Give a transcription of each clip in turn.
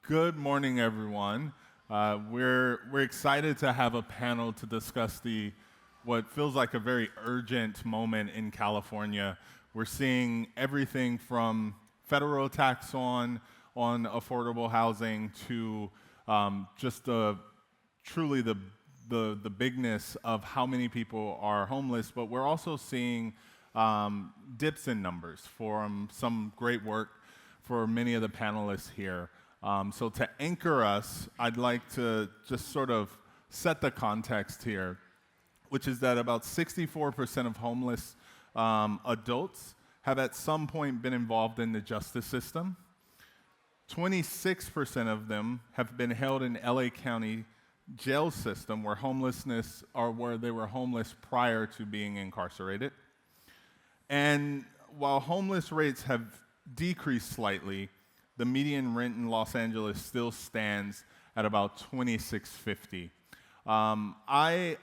Good morning, everyone. We're excited to have a panel to discuss what feels like a very urgent moment in California. We're seeing everything from federal tax on affordable housing to just truly the bigness of how many people are homeless. But we're also seeing dips in numbers from some great work for many of the panelists here. So to anchor us, I'd like to just sort of set the context here, which is that about 64% of homeless adults have at some point been involved in the justice system. 26% of them have been held in LA County jail system where they were homeless prior to being incarcerated. And while homeless rates have decreased slightly, the median rent in Los Angeles still stands at about $26.50. I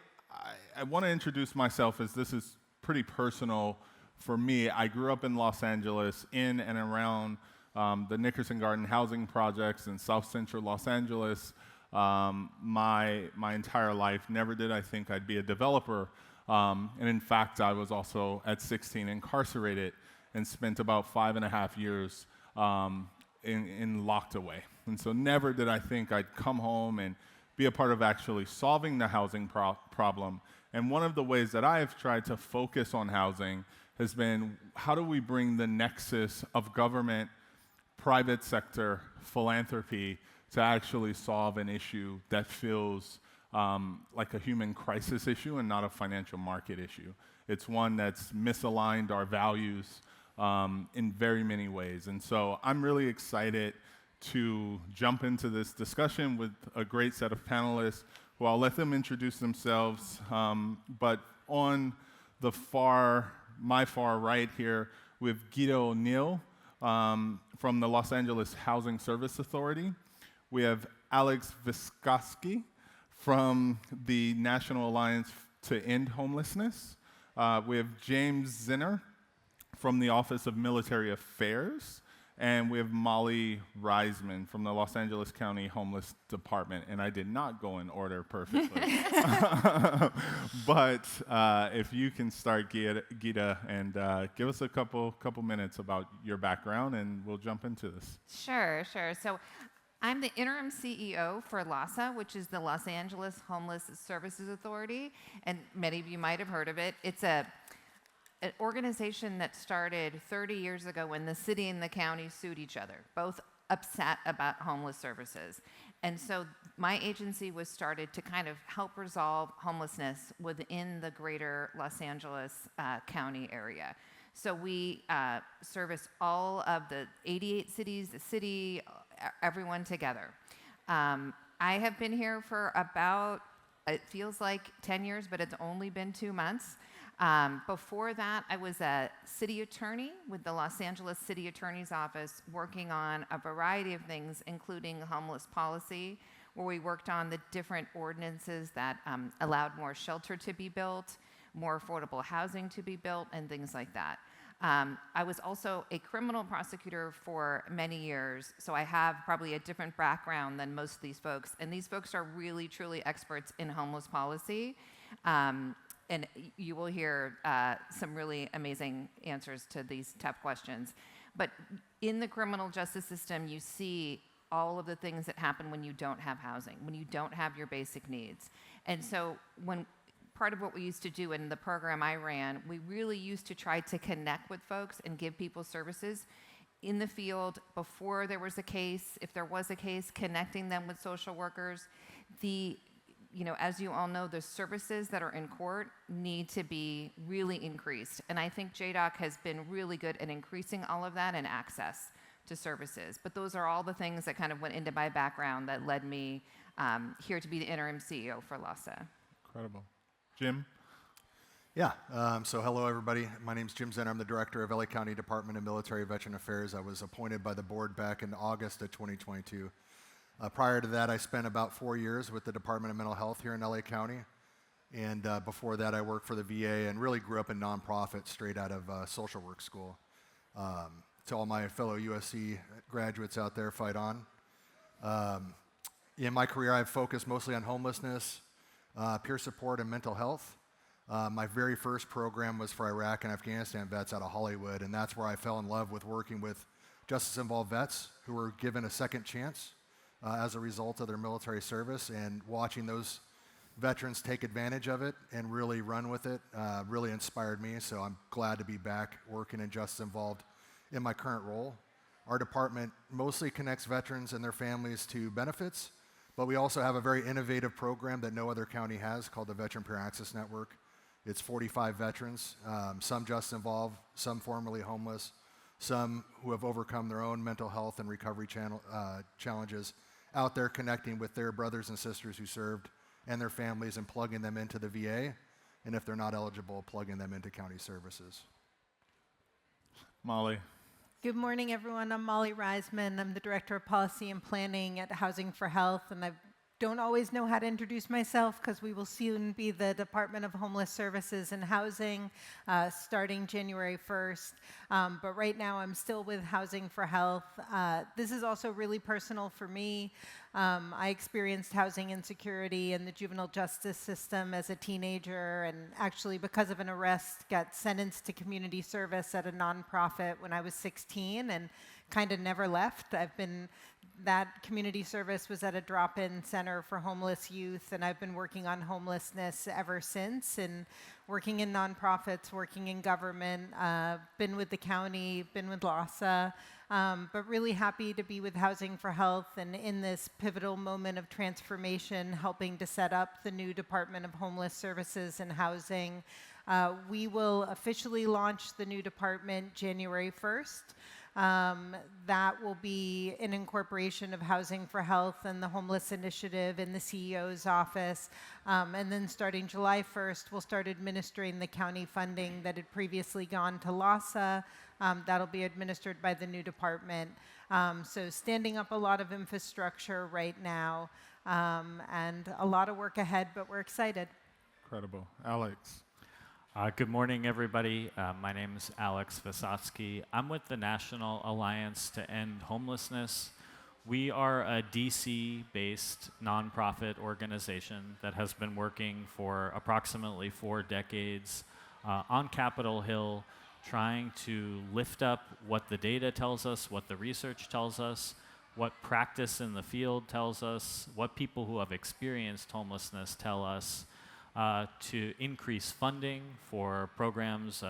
want to introduce myself as this is pretty personal for me. I grew up in Los Angeles, in and around the Nickerson Garden housing projects in South Central Los Angeles. My entire life, never did I think I'd be a developer. And in fact, I was also at 16 incarcerated and spent about 5.5 years in locked away. And so never did I think I'd come home and be a part of actually solving the housing problem. And one of the ways that I have tried to focus on housing has been, how do we bring the nexus of government, private sector, philanthropy to actually solve an issue that feels like a human crisis issue and not a financial market issue. It's one that's misaligned our values in very many ways. And so I'm really excited to jump into this discussion with a great set of panelists who I'll let them introduce themselves. But on my far right here, we have Guido O'Neill from the Los Angeles Housing Service Authority. We have Alex Vysotsky from the National Alliance to End Homelessness. We have James Zinner from the Office of Military Affairs, and we have Molly Reisman from the Los Angeles County Homeless Department. And I did not go in order perfectly. But if you can start, Gita, and give us a couple minutes about your background, and we'll jump into this. Sure. So I'm the interim CEO for LAHSA, which is the Los Angeles Homeless Services Authority, and many of you might have heard of it. It's an organization that started 30 years ago when the city and the county sued each other, both upset about homeless services. And so my agency was started to kind of help resolve homelessness within the greater Los Angeles County area. So we service all of the 88 cities, the city, everyone together. I have been here for about, it feels like 10 years, but it's only been 2 months. Before that, I was a city attorney with the Los Angeles City Attorney's Office, working on a variety of things, including homeless policy, where we worked on the different ordinances that allowed more shelter to be built, more affordable housing to be built, and things like that. I was also a criminal prosecutor for many years, so I have probably a different background than most of these folks. And these folks are really, truly experts in homeless policy. And you will hear some really amazing answers to these tough questions. But in the criminal justice system, you see all of the things that happen when you don't have housing, when you don't have your basic needs. And so part of what we used to do in the program I ran, we really used to try to connect with folks and give people services in the field before there was a case. If there was a case, connecting them with social workers. As you all know, the services that are in court need to be really increased. And I think JCOD has been really good at increasing all of that and access to services. But those are all the things that kind of went into my background that led me here to be the interim CEO for LAHSA. Incredible. Jim? Yeah, so hello everybody. My name's Jim Zenner. I'm the director of LA County Department of Military Veteran Affairs. I was appointed by the board back in August of 2022. Prior to that, I spent about 4 years with the Department of Mental Health here in LA County. And before that, I worked for the VA and really grew up in nonprofit straight out of social work school. To all my fellow USC graduates out there, fight on. In my career, I've focused mostly on homelessness, peer support, and mental health. My very first program was for Iraq and Afghanistan vets out of Hollywood, and that's where I fell in love with working with justice-involved vets who were given a second chance as a result of their military service, and watching those veterans take advantage of it and really run with it really inspired me, so I'm glad to be back working in justice involved in my current role. Our department mostly connects veterans and their families to benefits, but we also have a very innovative program that no other county has called the Veteran Peer Access Network. It's 45 veterans, some justice involved, some formerly homeless, some who have overcome their own mental health and recovery challenges, out there connecting with their brothers and sisters who served and their families and plugging them into the VA, and if they're not eligible, plugging them into county services. Molly. Good morning, everyone. I'm Molly Reisman. I'm the Director of Policy and Planning at Housing for Health, and I don't always know how to introduce myself because we will soon be the Department of Homeless Services and Housing starting January 1st. But right now I'm still with Housing for Health. This is also really personal for me. I experienced housing insecurity in the juvenile justice system as a teenager, and actually because of an arrest got sentenced to community service at a nonprofit when I was 16 and kind of never left. That community service was at a drop-in center for homeless youth, and I've been working on homelessness ever since, and working in nonprofits, working in government, been with the county, been with LASA, but really happy to be with Housing for Health and in this pivotal moment of transformation, helping to set up the new Department of Homeless Services and Housing. We will officially launch the new department January 1st. That will be an incorporation of Housing for Health and the Homeless Initiative in the CEO's office. And then starting July 1st, we'll start administering the county funding that had previously gone to LASA. That'll be administered by the new department. So standing up a lot of infrastructure right now, and a lot of work ahead, but we're excited. Incredible. Alex. Good morning, everybody. My name is Alex Vysotsky. I'm with the National Alliance to End Homelessness. We are a DC-based nonprofit organization that has been working for approximately 4 decades on Capitol Hill, trying to lift up what the data tells us, what the research tells us, what practice in the field tells us, what people who have experienced homelessness tell us, to increase funding for programs,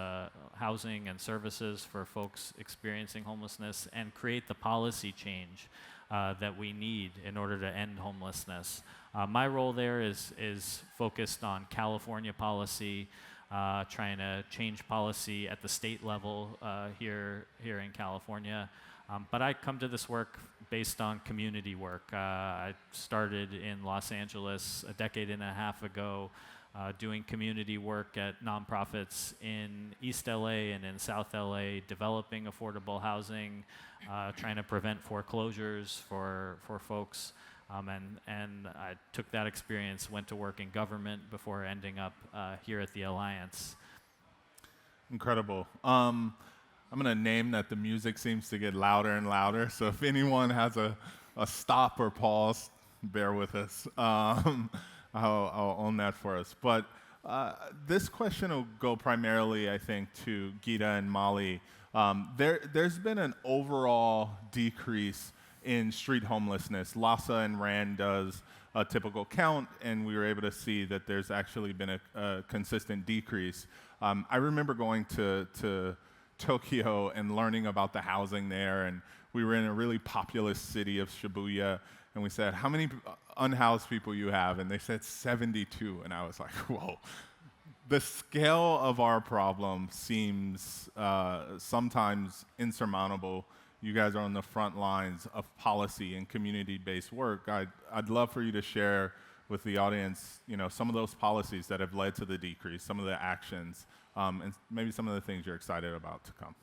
housing and services for folks experiencing homelessness, and create the policy change that we need in order to end homelessness. My role there is focused on California policy, trying to change policy at the state level here in California. But I come to this work based on community work. I started in Los Angeles a decade and a half ago, doing community work at nonprofits in East LA and in South LA, developing affordable housing, trying to prevent foreclosures for folks. And I took that experience, went to work in government before ending up here at the Alliance. Incredible. I'm going to name that the music seems to get louder and louder, so if anyone has a stop or pause, bear with us. I'll own that for us. But this question will go primarily, I think, to Gita and Molly. There's been an overall decrease in street homelessness. LASA and RAND does a typical count, and we were able to see that there's actually been a consistent decrease. I remember going to Tokyo and learning about the housing there, and we were in a really populous city of Shibuya, and we said, how many unhoused people you have? And they said 72, and I was like, whoa. The scale of our problem seems sometimes insurmountable. You guys are on the front lines of policy and community-based work. I'd love for you to share with the audience, some of those policies that have led to the decrease, some of the actions, and maybe some of the things you're excited about to come.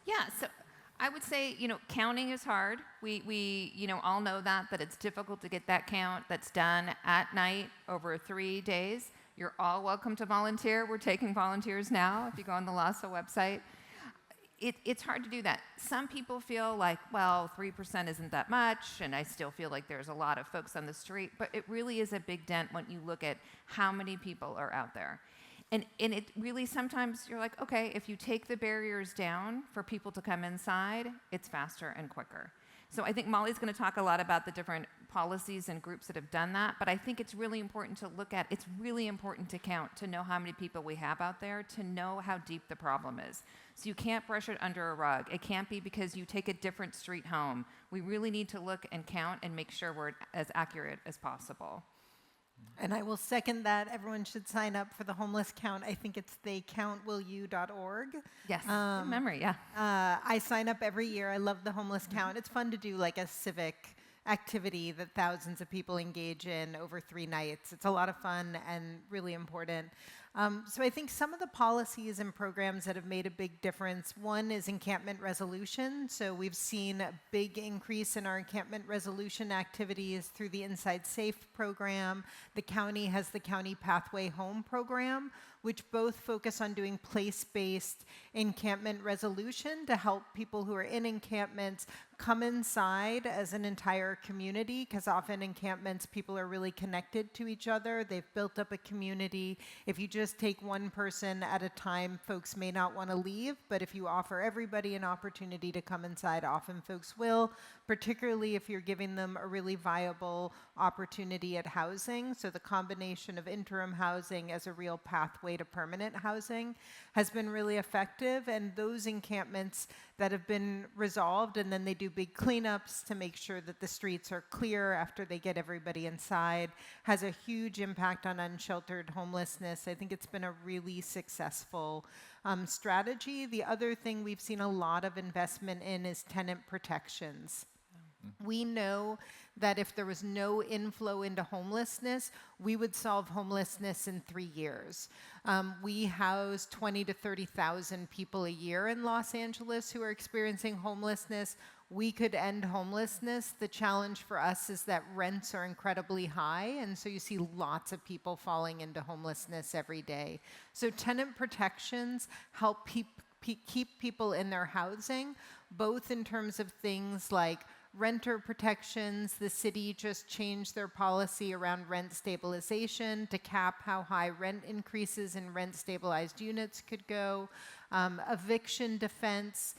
Yeah, so I would say, counting is hard. We all know that it's difficult to get that count that's done at night over 3 days. You're all welcome to volunteer. We're taking volunteers now if you go on the LASA website. it's hard to do that. Some people feel like, well, 3% isn't that much, and I still feel like there's a lot of folks on the street, but it really is a big dent when you look at how many people are out there. And it really, sometimes you're like, okay, if you take the barriers down for people to come inside, it's faster and quicker. So I think Molly's going to talk a lot about the different policies and groups that have done that, but I think it's really important to look at, it's really important to count, to know how many people we have out there, to know how deep the problem is. So you can't brush it under a rug. It can't be because you take a different street home. We really need to look and count and make sure we're as accurate as possible. And I will second that. Everyone should sign up for the homeless count. I think it's theycountwillyou.org. Yes, good memory, yeah. I sign up every year. I love the homeless count. It's fun to do like a civic activity that thousands of people engage in over 3 nights. It's a lot of fun and really important. So I think some of the policies and programs that have made a big difference, one is encampment resolution. So we've seen a big increase in our encampment resolution activities through the Inside Safe program. The county has the County Pathway Home program, which both focus on doing place-based encampment resolution to help people who are in encampments come inside as an entire community, because often encampments, people are really connected to each other. They've built up a community. If you just take one person at a time, folks may not want to leave, but if you offer everybody an opportunity to come inside, often folks will, particularly if you're giving them a really viable opportunity at housing. So the combination of interim housing as a real pathway to permanent housing has been really effective, and those encampments that have been resolved, and then they do big cleanups to make sure that the streets are clear after they get everybody inside, has a huge impact on unsheltered homelessness. I think it's been a really successful strategy. The other thing we've seen a lot of investment in is tenant protections. We know that if there was no inflow into homelessness, we would solve homelessness in 3 years. We house 20 to 30,000 people a year in Los Angeles who are experiencing homelessness. We could end homelessness. The challenge for us is that rents are incredibly high, and so you see lots of people falling into homelessness every day. So tenant protections help keep people in their housing, both in terms of things like renter protections. The city just changed their policy around rent stabilization to cap how high rent increases in rent stabilized units could go. Eviction defense,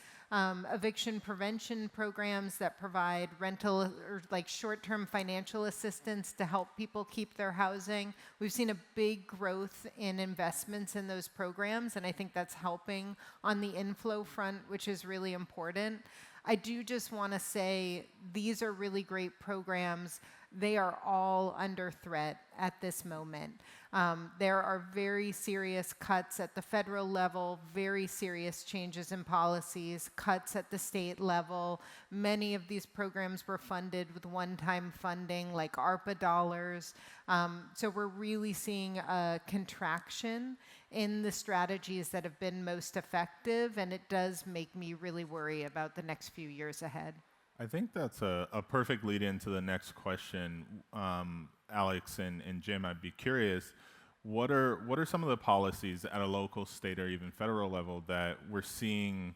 eviction prevention programs that provide rental or like short-term financial assistance to help people keep their housing. We've seen a big growth in investments in those programs, and I think that's helping on the inflow front, which is really important. I do just want to say these are really great programs. They are all under threat at this moment. There are very serious cuts at the federal level, very serious changes in policies, cuts at the state level. Many of these programs were funded with one-time funding like ARPA dollars. So we're really seeing a contraction in the strategies that have been most effective, and it does make me really worry about the next few years ahead. I think that's a perfect lead into the next question. Alex and Jim, I'd be curious, what are some of the policies at a local, state, or even federal level that we're seeing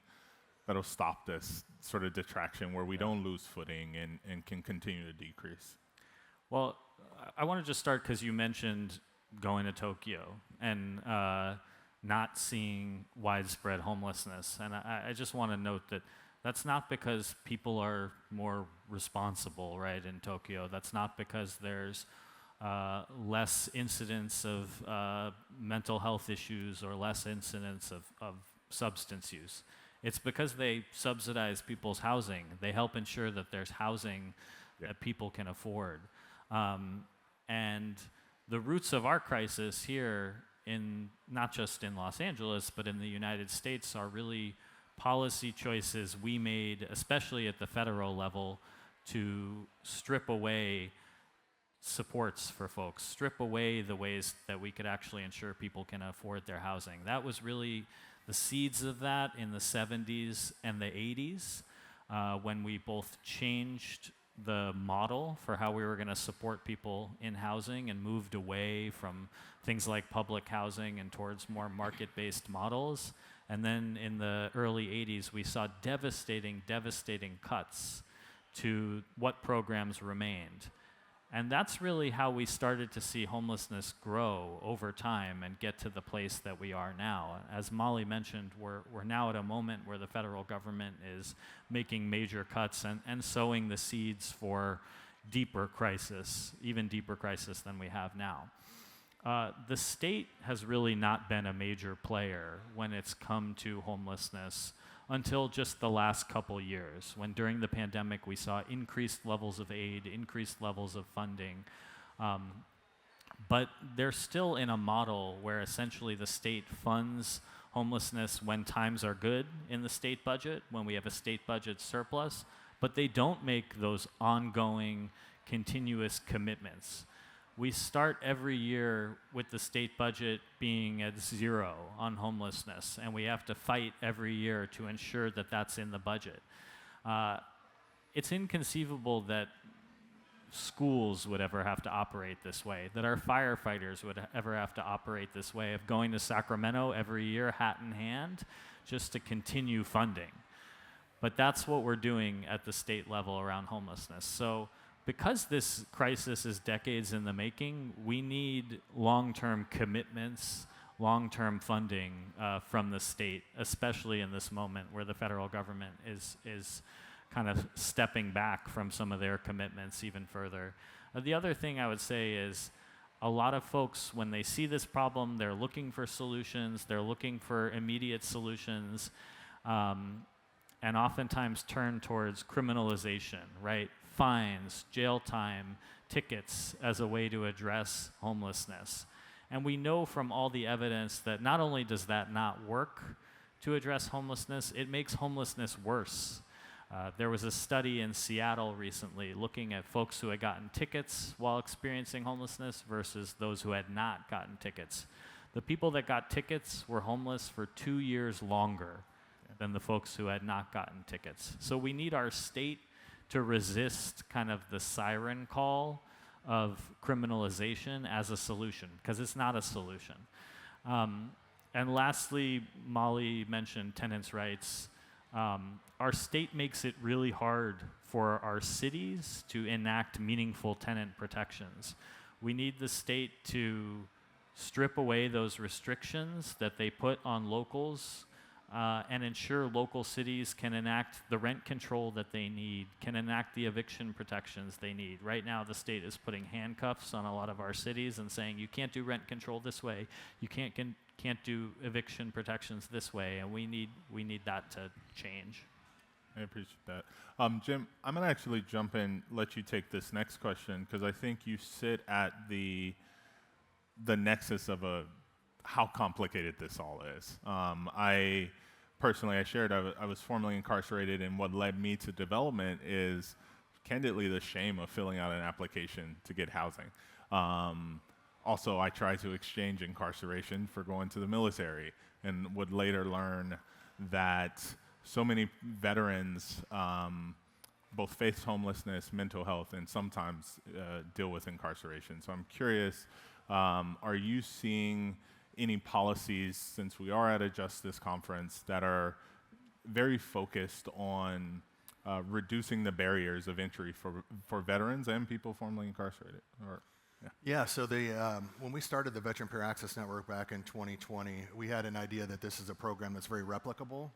that'll stop this sort of detraction where we don't lose footing and can continue to decrease? Well, I want to just start because you mentioned going to Tokyo and not seeing widespread homelessness. And I just want to note that that's not because people are more responsible, right, in Tokyo. That's not because there's less incidence of mental health issues or less incidence of substance use. It's because they subsidize people's housing. They help ensure that there's housing that people can afford. And the roots of our crisis here, in not just in Los Angeles, but in the United States, are really policy choices we made, especially at the federal level, to strip away supports for folks, strip away the ways that we could actually ensure people can afford their housing. That was really the seeds of that in the 70s and the 80s, when we both changed the model for how we were going to support people in housing and moved away from things like public housing and towards more market-based models. And then in the early 80s, we saw devastating cuts to what programs remained. And that's really how we started to see homelessness grow over time and get to the place that we are now. As Molly mentioned, we're now at a moment where the federal government is making major cuts and sowing the seeds for deeper crisis, even deeper crisis than we have now. The state has really not been a major player when it's come to homelessness until just the last couple years, when during the pandemic we saw increased levels of aid, increased levels of funding. But they're still in a model where essentially the state funds homelessness when times are good in the state budget, when we have a state budget surplus, but they don't make those ongoing, continuous commitments. We start every year with the state budget being at 0 on homelessness, and we have to fight every year to ensure that that's in the budget. It's inconceivable that schools would ever have to operate this way, that our firefighters would ever have to operate this way, of going to Sacramento every year, hat in hand, just to continue funding. But that's what we're doing at the state level around homelessness. So, because this crisis is decades in the making, we need long-term commitments, long-term funding from the state, especially in this moment where the federal government is kind of stepping back from some of their commitments even further. The other thing I would say is a lot of folks, when they see this problem, they're looking for solutions, they're looking for immediate solutions, and oftentimes turn towards criminalization, right? Fines, jail time, tickets as a way to address homelessness. And we know from all the evidence that not only does that not work to address homelessness, it makes homelessness worse. There was a study in Seattle recently looking at folks who had gotten tickets while experiencing homelessness versus those who had not gotten tickets. The people that got tickets were homeless for 2 years longer than the folks who had not gotten tickets. So we need our state to resist kind of the siren call of criminalization as a solution, because it's not a solution. And lastly, Molly mentioned tenants' rights. Our state makes it really hard for our cities to enact meaningful tenant protections. We need the state to strip away those restrictions that they put on locals and ensure local cities can enact the rent control that they need, can enact the eviction protections they need. Right now, the state is putting handcuffs on a lot of our cities and saying, you can't do rent control this way, you can't do eviction protections this way, and we need that to change. I appreciate that. Jim, I'm going to actually jump in, let you take this next question, because I think you sit at the nexus of how complicated this all is. I shared I was formerly incarcerated, and what led me to development is, candidly, the shame of filling out an application to get housing. Also, I tried to exchange incarceration for going to the military, and would later learn that so many veterans both face homelessness, mental health, and sometimes deal with incarceration. So I'm curious, are you seeing any policies, since we are at a justice conference, that are very focused on reducing the barriers of entry for veterans and people formerly incarcerated? So when we started the Veteran Peer Access Network back in 2020, we had an idea that this is a program that's very replicable.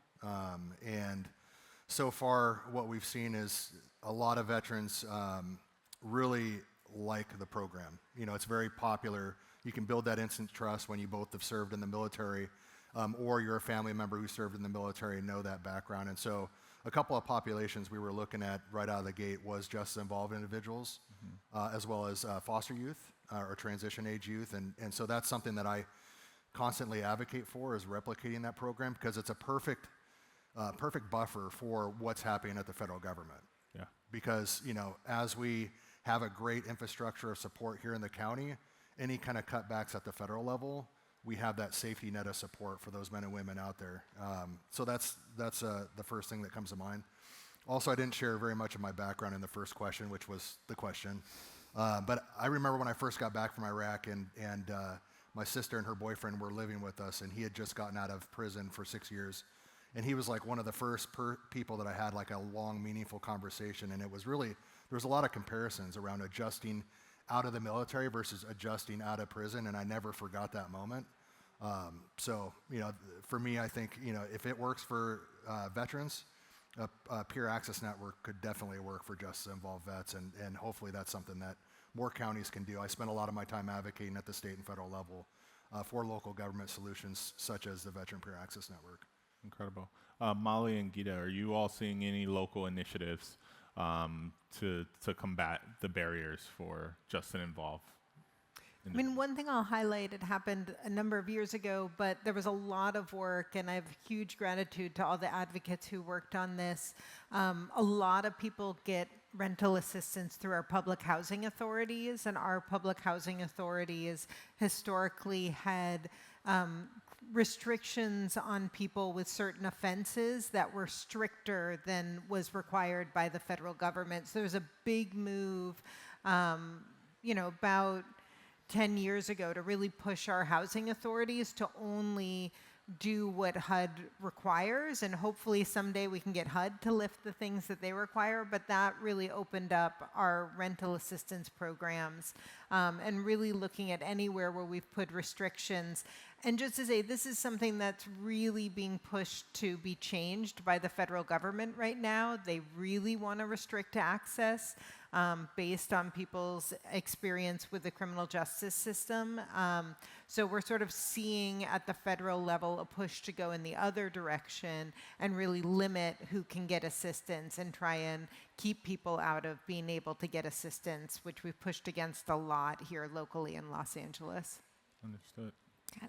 And so far, what we've seen is a lot of veterans really like the program. You know, it's very popular. You can build that instant trust when you both have served in the military, or you're a family member who served in the military and know that background. And so a couple of populations we were looking at right out of the gate was justice-involved individuals, as well as foster youth or transition age youth. And so that's something that I constantly advocate for, is replicating that program, because it's a perfect buffer for what's happening at the federal government. Yeah. Because, you know, as we have a great infrastructure of support here in the county, any kind of cutbacks at the federal level, we have that safety net of support for those men and women out there. So that's the first thing that comes to mind. Also, I didn't share very much of my background in the first question, which was the question. But I remember when I first got back from Iraq, and my sister and her boyfriend were living with us, and he had just gotten out of prison for 6 years. And he was like one of the first people that I had like a long, meaningful conversation. And it was really, there was a lot of comparisons around adjusting out of the military versus adjusting out of prison, and I never forgot that moment. So, for me, I think, if it works for veterans, a peer access network could definitely work for justice-involved vets, and hopefully that's something that more counties can do. I spend a lot of my time advocating at the state and federal level for local government solutions such as the Veteran Peer Access Network. Incredible. Molly and Gita, are you all seeing any local initiatives to combat the barriers for just and involved? I mean, one thing I'll highlight, it happened a number of years ago, but there was a lot of work, and I have huge gratitude to all the advocates who worked on this. A lot of people get rental assistance through our public housing authorities, and our public housing authorities historically had restrictions on people with certain offenses that were stricter than was required by the federal government. So there was a big move, about 10 years ago to really push our housing authorities to only do what HUD requires, and hopefully someday we can get HUD to lift the things that they require, but that really opened up our rental assistance programs, and really looking at anywhere where we've put restrictions. And just to say, this is something that's really being pushed to be changed by the federal government right now. They really want to restrict access based on people's experience with the criminal justice system. So we're sort of seeing at the federal level a push to go in the other direction and really limit who can get assistance and try and keep people out of being able to get assistance, which we've pushed against a lot here locally in Los Angeles. Understood.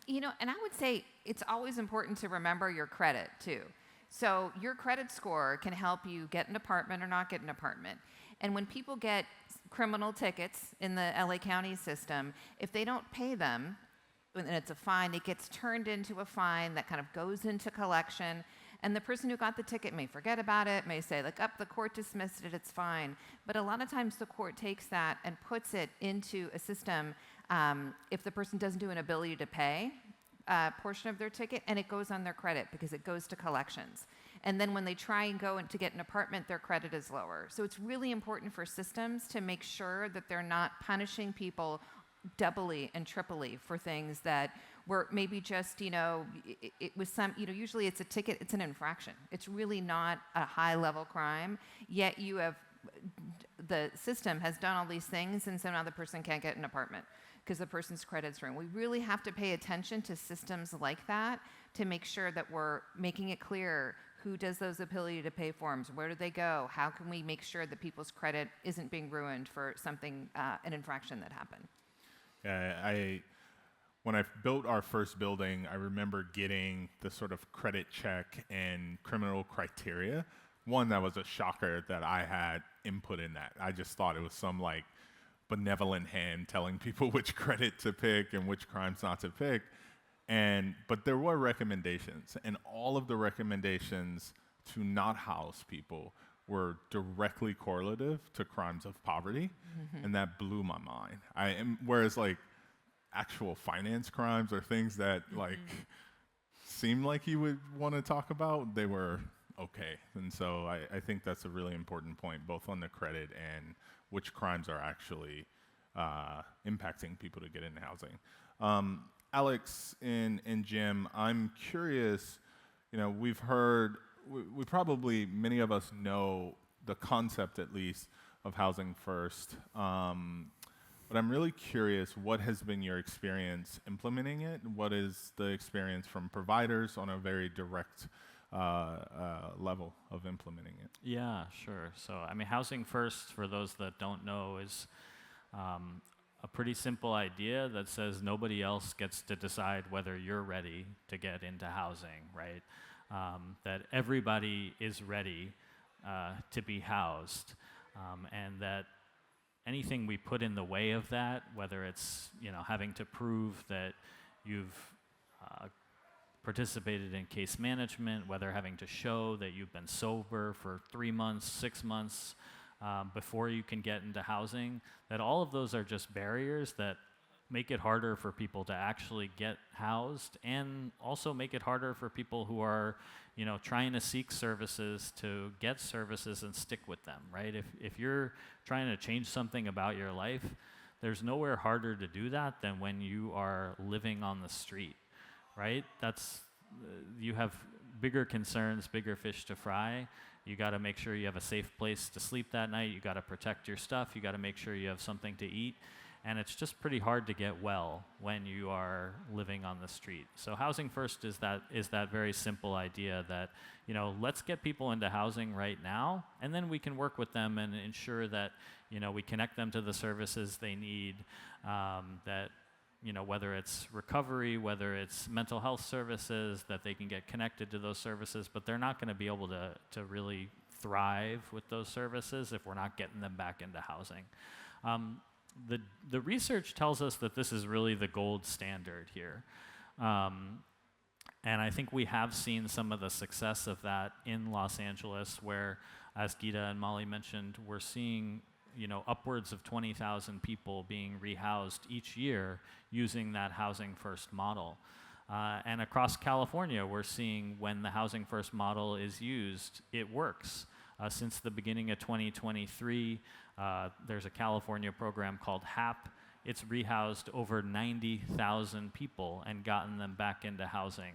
And I would say it's always important to remember your credit too. So your credit score can help you get an apartment or not get an apartment. And when people get criminal tickets in the LA County system, if they don't pay them, and it's a fine, it gets turned into a fine that kind of goes into collection. And the person who got the ticket may forget about it, may say, the court dismissed it, it's fine. But a lot of times the court takes that and puts it into a system if the person doesn't do an ability to pay portion of their ticket, and it goes on their credit because it goes to collections. And then when they try and go to get an apartment, their credit is lower. So it's really important for systems to make sure that they're not punishing people doubly and triply for things that were maybe just, it was some, usually it's a ticket, it's an infraction. It's really not a high-level crime, yet the system has done all these things, and so now the person can't get an apartment because the person's credit's ruined. We really have to pay attention to systems like that to make sure that we're making it clear who does those ability to pay forms, where do they go, how can we make sure that people's credit isn't being ruined for something, an infraction that happened. Yeah, when I built our first building, I remember getting the sort of credit check and criminal criteria. One, that was a shocker that I had input in that. I just thought it was some benevolent hand telling people which credit to pick and which crimes not to pick. But there were recommendations, and all of the recommendations to not house people were directly correlative to crimes of poverty, and that blew my mind. Whereas actual finance crimes or things that seemed like you would want to talk about, they were okay. And so I think that's a really important point, both on the credit and which crimes are actually impacting people to get into housing. Alex and Jim, I'm curious, we've heard, we probably, many of us know the concept at least of Housing First, but I'm really curious, what has been your experience implementing it? What is the experience from providers on a very direct level of implementing it? Yeah, sure. So, Housing First, for those that don't know, is a pretty simple idea that says nobody else gets to decide whether you're ready to get into housing, right? That everybody is ready to be housed, and that anything we put in the way of that, whether it's having to prove that you've participated in case management, whether having to show that you've been sober for 3 months, 6 months before you can get into housing, that all of those are just barriers that make it harder for people to actually get housed, and also make it harder for people who are, trying to seek services to get services and stick with them, right? If you're trying to change something about your life, there's nowhere harder to do that than when you are living on the street, right? You have bigger concerns, bigger fish to fry. You got to make sure you have a safe place to sleep that night. You got to protect your stuff. You got to make sure you have something to eat. And it's just pretty hard to get well when you are living on the street. So Housing First is that very simple idea that, let's get people into housing right now, and then we can work with them and ensure that, we connect them to the services they need, that, whether it's recovery, whether it's mental health services, that they can get connected to those services, but they're not going to be able to really thrive with those services if we're not getting them back into housing. The research tells us that this is really the gold standard here. And I think we have seen some of the success of that in Los Angeles, where, as Geeta and Molly mentioned, we're seeing upwards of 20,000 people being rehoused each year using that Housing First model. And across California, we're seeing when the Housing First model is used, it works. Since the beginning of 2023, there's a California program called HAP. It's rehoused over 90,000 people and gotten them back into housing.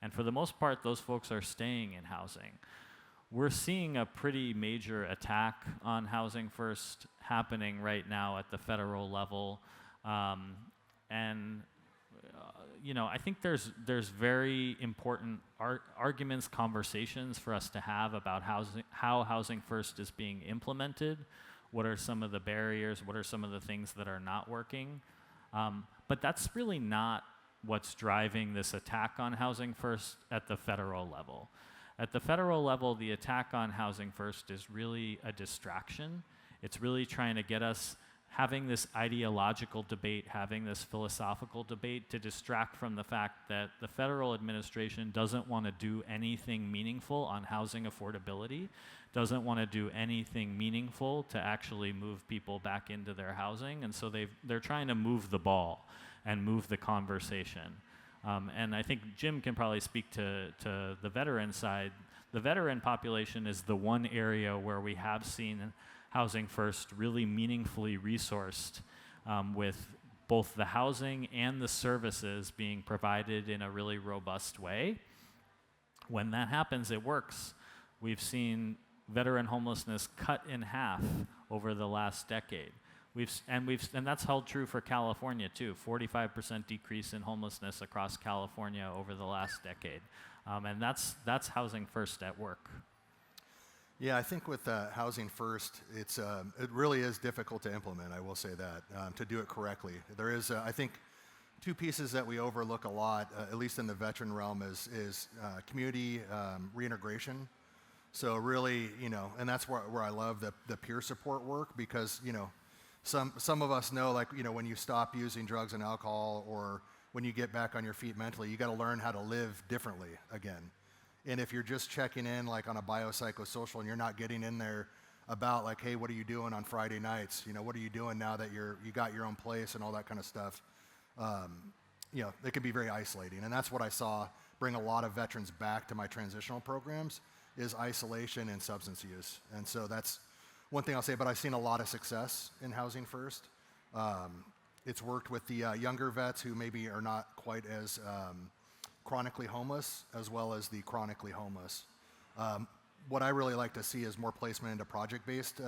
And for the most part, those folks are staying in housing. We're seeing a pretty major attack on Housing First happening right now at the federal level. I think there's very important arguments, conversations for us to have about how Housing First is being implemented. What are some of the barriers? What are some of the things that are not working? But that's really not what's driving this attack on Housing First at the federal level. At the federal level, the attack on Housing First is really a distraction. It's really trying to get us having this ideological debate, having this philosophical debate to distract from the fact that the federal administration doesn't want to do anything meaningful on housing affordability, doesn't want to do anything meaningful to actually move people back into their housing, and so they're trying to move the ball and move the conversation. And I think Jim can probably speak to the veteran side. The veteran population is the one area where we have seen Housing First really meaningfully resourced, with both the housing and the services being provided in a really robust way. When that happens, it works. We've seen veteran homelessness cut in half over the last decade. And that's held true for California too. 45% decrease in homelessness across California over the last decade, and that's Housing First at work. Yeah, I think with Housing First, it really is difficult to implement. I will say that to do it correctly. There is, I think, two pieces that we overlook a lot, at least in the veteran realm, is community reintegration. So really, and that's where I love the peer support work, because some of us know, like, when you stop using drugs and alcohol, or when you get back on your feet mentally, you got to learn how to live differently again. And if you're just checking in, like, on a biopsychosocial, and you're not getting in there about, like, hey, what are you doing on Friday nights? What are you doing now that you got your own place and all that kind of stuff? It can be very isolating. And that's what I saw bring a lot of veterans back to my transitional programs, is isolation and substance use. And so that's one thing I'll say, but I've seen a lot of success in Housing First. It's worked with the younger vets who maybe are not quite as chronically homeless, as well as the chronically homeless. What I really like to see is more placement into project-based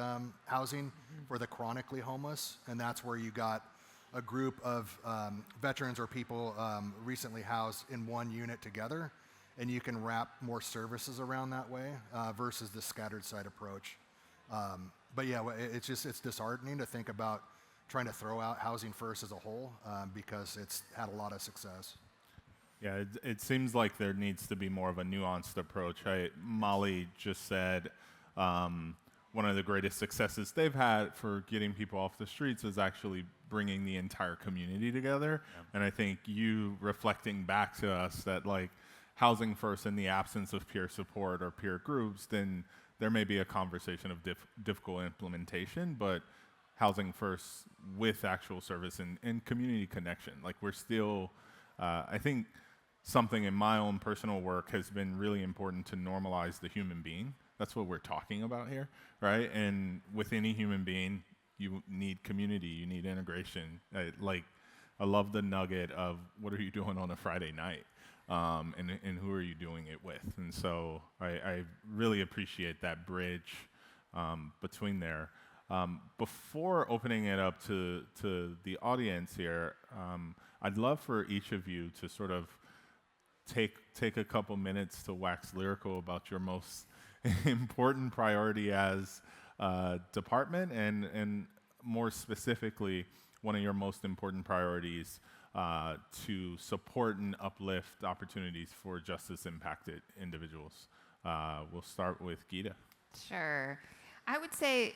housing for the chronically homeless, and that's where you got a group of veterans or people recently housed in one unit together, and you can wrap more services around that way versus the scattered site approach. But yeah, it's disheartening to think about trying to throw out Housing First as a whole, because it's had a lot of success. Yeah, it seems like there needs to be more of a nuanced approach. Molly just said one of the greatest successes they've had for getting people off the streets is actually bringing the entire community together. Yeah. And I think you reflecting back to us that, like, Housing First in the absence of peer support or peer groups, then there may be a conversation of difficult implementation, but housing first with actual service and community connection. Like we're still, I think something in my own personal work has been really important to normalize the human being. That's what we're talking about here, right? And with any human being, you need community, you need integration. I love the nugget of what are you doing on a Friday night, and who are you doing it with? And so I really appreciate that bridge between there. Before opening it up to the audience here, I'd love for each of you to sort of take a couple minutes to wax lyrical about your most important priority as a department, and more specifically, one of your most important priorities to support and uplift opportunities for justice-impacted individuals. We'll start with Geeta. Sure. I would say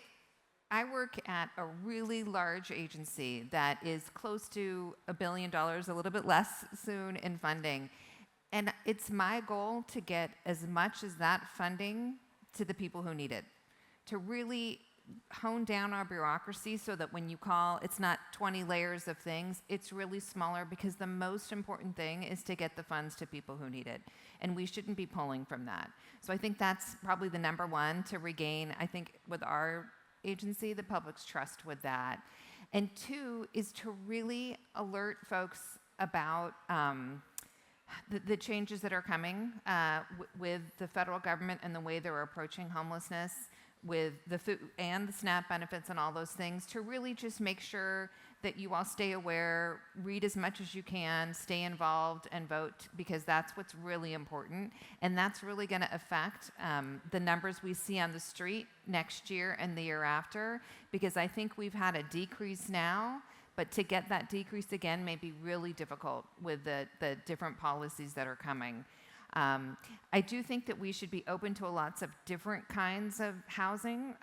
I work at a really large agency that is close to $1 billion, a little bit less soon in funding. And it's my goal to get as much as that funding to the people who need it, to really hone down our bureaucracy so that when you call, it's not 20 layers of things, it's really smaller, because the most important thing is to get the funds to people who need it. And we shouldn't be pulling from that. So I think that's probably the number one to regain, I think, with our agency, the public's trust with that. And two is to really alert folks about the changes that are coming with the federal government and the way they're approaching homelessness, with the food and the SNAP benefits and all those things, to really just make sure that you all stay aware, read as much as you can, stay involved, and vote, because that's what's really important. And that's really going to affect the numbers we see on the street next year and the year after, because I think we've had a decrease now, but to get that decrease again may be really difficult with the different policies that are coming. I do think that we should be open to lots of different kinds of housing.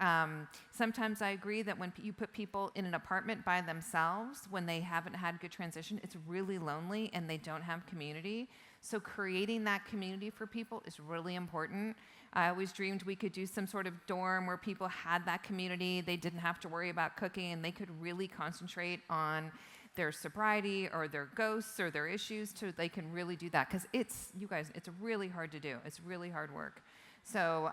Sometimes I agree that when you put people in an apartment by themselves, when they haven't had good transition, it's really lonely and they don't have community. So creating that community for people is really important. I always dreamed we could do some sort of dorm where people had that community. They didn't have to worry about cooking, and they could really concentrate on their sobriety or their ghosts or their issues, so they can really do that. Because it's, you guys, it's really hard to do. It's really hard work. So,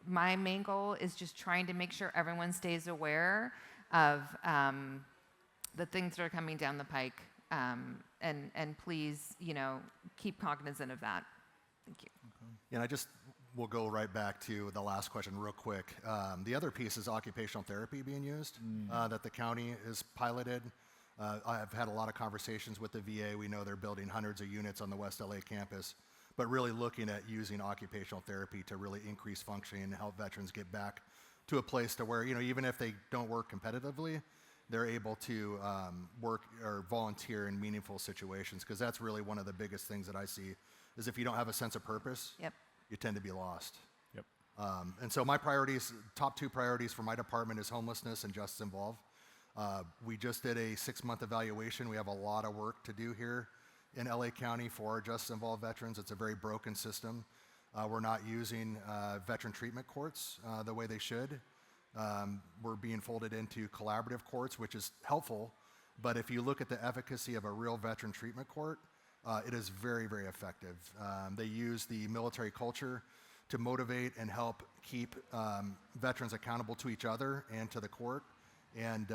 my main goal is just trying to make sure everyone stays aware of the things that are coming down the pike. And please, keep cognizant of that. Thank you. And we'll go right back to the last question real quick. The other piece is occupational therapy being used that the county is piloted. I've had a lot of conversations with the VA. We know they're building hundreds of units on the West LA campus, but really looking at using occupational therapy to really increase functioning and help veterans get back to a place to where, even if they don't work competitively, they're able to work or volunteer in meaningful situations, because that's really one of the biggest things that I see is if you don't have a sense of purpose, Yep. you tend to be lost. Yep. And so my priorities, top two priorities for my department is homelessness and justice involved. We just did a 6-month evaluation. We have a lot of work to do here in LA County for our justice involved veterans. It's a very broken system. We're not using veteran treatment courts the way they should. We're being folded into collaborative courts, which is helpful, but if you look at the efficacy of a real veteran treatment court, it is very, very effective. They use the military culture to motivate and help keep veterans accountable to each other and to the court, and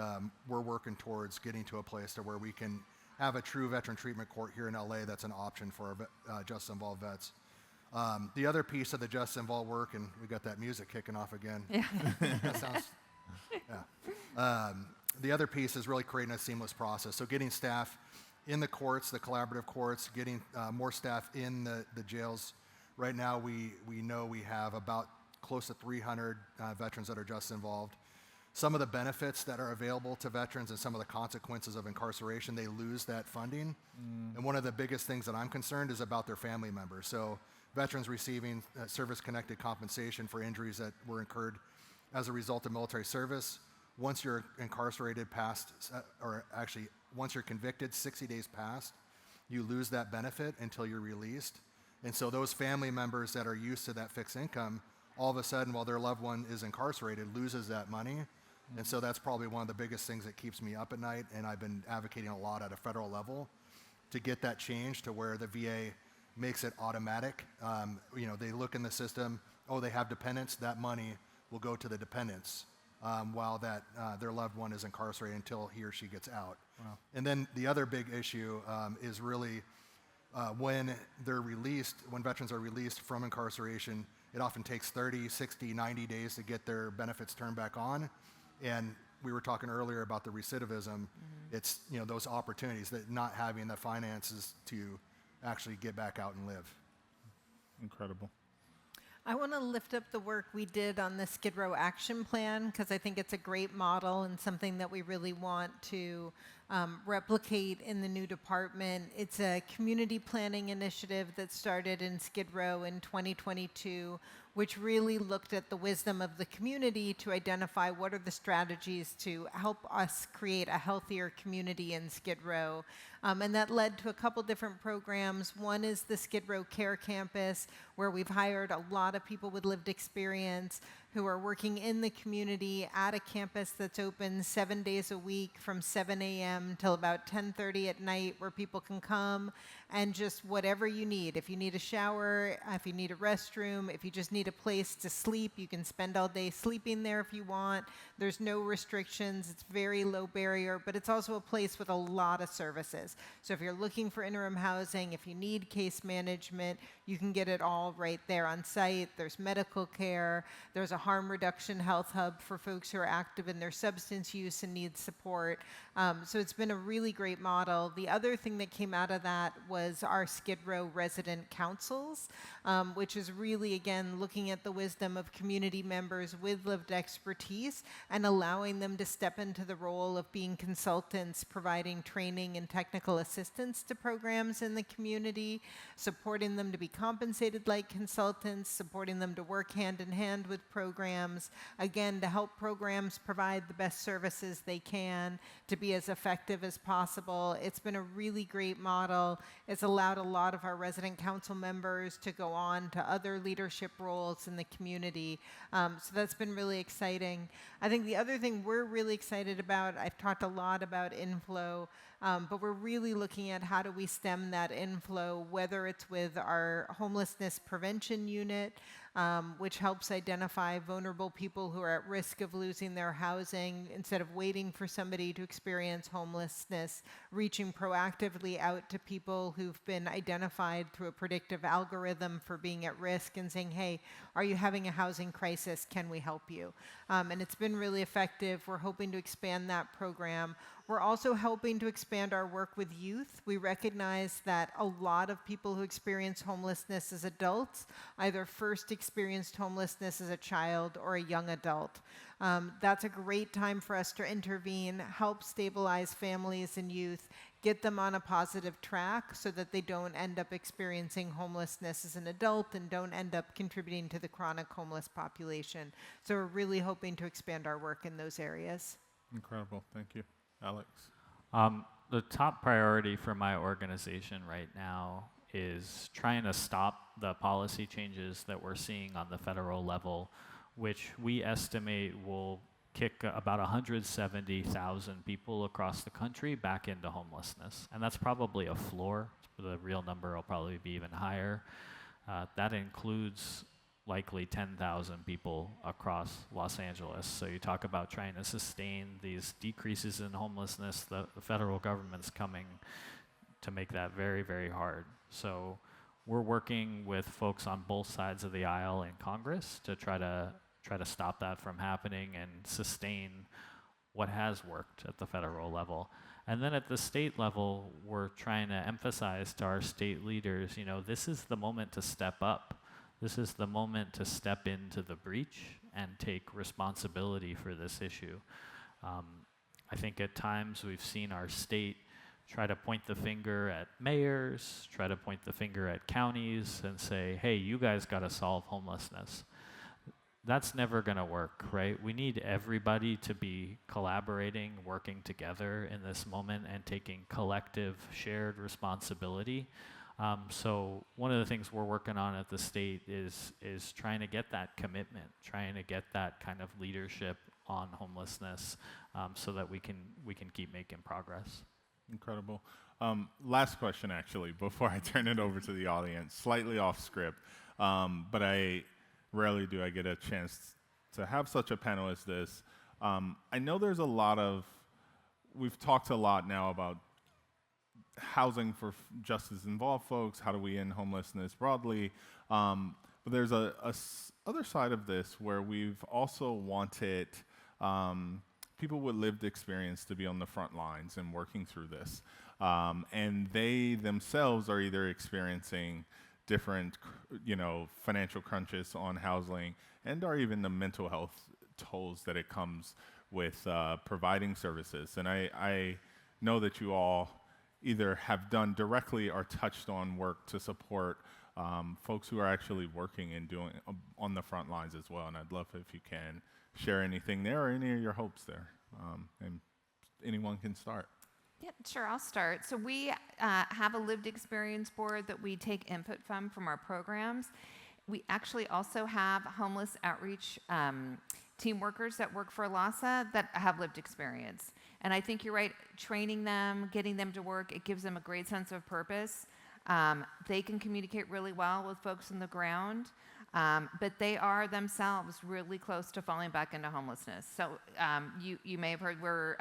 we're working towards getting to a place to where we can have a true veteran treatment court here in LA that's an option for our justice involved vets. The other piece of the justice involved work, and we got that music kicking off again. Yeah. That sounds, yeah. The other piece is really creating a seamless process. So getting staff in the courts, the collaborative courts, getting more staff in the jails. Right now, we know we have about close to 300 veterans that are justice involved. Some of the benefits that are available to veterans and some of the consequences of incarceration, they lose that funding. And one of the biggest things that I'm concerned is about their family members. So veterans receiving service-connected compensation for injuries that were incurred as a result of military service. Once you're incarcerated once you're convicted, 60 days past, you lose that benefit until you're released. And so those family members that are used to that fixed income all of a sudden, while their loved one is incarcerated, loses that money. And so that's probably one of the biggest things that keeps me up at night, and I've been advocating a lot at a federal level to get that change to where the VA makes it automatic. They look in the system, oh, they have dependents, that money will go to the dependents while their loved one is incarcerated until he or she gets out. Wow. And then the other big issue is really when they're released, when veterans are released from incarceration, it often takes 30, 60, 90 days to get their benefits turned back on. And we were talking earlier about the recidivism. It's those opportunities, that not having the finances to actually get back out and live. Incredible. I want to lift up the work we did on the Skid Row Action Plan, because I think it's a great model and something that we really want to replicate in the new department. It's a community planning initiative that started in Skid Row in 2022, which really looked at the wisdom of the community to identify what are the strategies to help us create a healthier community in Skid Row. And that led to a couple different programs. One is the Skid Row Care Campus, where we've hired a lot of people with lived experience who are working in the community at a campus that's open 7 days a week from 7 a.m. till about 10:30 at night, where people can come and just whatever you need. If you need a shower, if you need a restroom, if you just need a place to sleep, you can spend all day sleeping there if you want. There's no restrictions. It's very low barrier, but it's also a place with a lot of services. So if you're looking for interim housing, if you need case management, you can get it all right there on site. There's medical care. There's a harm reduction health hub for folks who are active in their substance use and need support. So it's been a really great model. The other thing that came out of that was our Skid Row resident councils, which is really, again, looking at the wisdom of community members with lived expertise and allowing them to step into the role of being consultants, providing training and technical assistance to programs in the community, supporting them to be compensated like consultants, supporting them to work hand in hand with programs, again, to help programs provide the best services they can, to be as effective as possible. It's been a really great model. It's allowed a lot of our resident council members to go on to other leadership roles in the community. So that's been really exciting. I think the other thing we're really excited about, I've talked a lot about inflow, but we're really looking at how do we stem that inflow, whether it's with our homelessness prevention unit, which helps identify vulnerable people who are at risk of losing their housing instead of waiting for somebody to experience homelessness, reaching proactively out to people who've been identified through a predictive algorithm for being at risk and saying, hey, are you having a housing crisis? Can we help you? And it's been really effective. We're hoping to expand that program. We're also helping to expand our work with youth. We recognize that a lot of people who experience homelessness as adults either first experienced homelessness as a child or a young adult. That's a great time for us to intervene, help stabilize families and youth, get them on a positive track so that they don't end up experiencing homelessness as an adult and don't end up contributing to the chronic homeless population. So we're really hoping to expand our work in those areas. Incredible. Thank you. Alex? The top priority for my organization right now is trying to stop the policy changes that we're seeing on the federal level, which we estimate will kick about 170,000 people across the country back into homelessness. And that's probably a floor. The real number will probably be even higher. That includes likely 10,000 people across Los Angeles. So you talk about trying to sustain these decreases in homelessness, the federal government's coming to make that very, very hard. So we're working with folks on both sides of the aisle in Congress to try to stop that from happening and sustain what has worked at the federal level. And then at the state level, we're trying to emphasize to our state leaders, this is the moment to step up. This is the moment to step into the breach and take responsibility for this issue. I think at times we've seen our state try to point the finger at mayors, try to point the finger at counties and say, hey, you guys got to solve homelessness. That's never going to work, right? We need everybody to be collaborating, working together in this moment and taking collective shared responsibility. So one of the things we're working on at the state is trying to get that commitment, trying to get that kind of leadership on homelessness, so that we can keep making progress. Incredible. Last question, actually, before I turn it over to the audience. Slightly off script, but rarely do I get a chance to have such a panel as this. I know there's a lot of, we've talked a lot now about housing for justice-involved folks, how do we end homelessness broadly, but there's other side of this where we've also wanted people with lived experience to be on the front lines and working through this. And they themselves are either experiencing different, financial crunches on housing and or even the mental health tolls that it comes with providing services. And I know that you all either have done directly or touched on work to support folks who are actually working and doing on the front lines as well. And I'd love if you can share anything there or any of your hopes there. And anyone can start. Yeah, sure, I'll start. So we have a lived experience board that we take input from our programs. We actually also have homeless outreach team workers that work for LASA that have lived experience. And I think you're right, training them, getting them to work, it gives them a great sense of purpose. They can communicate really well with folks on the ground, but they are themselves really close to falling back into homelessness. So you may have heard we're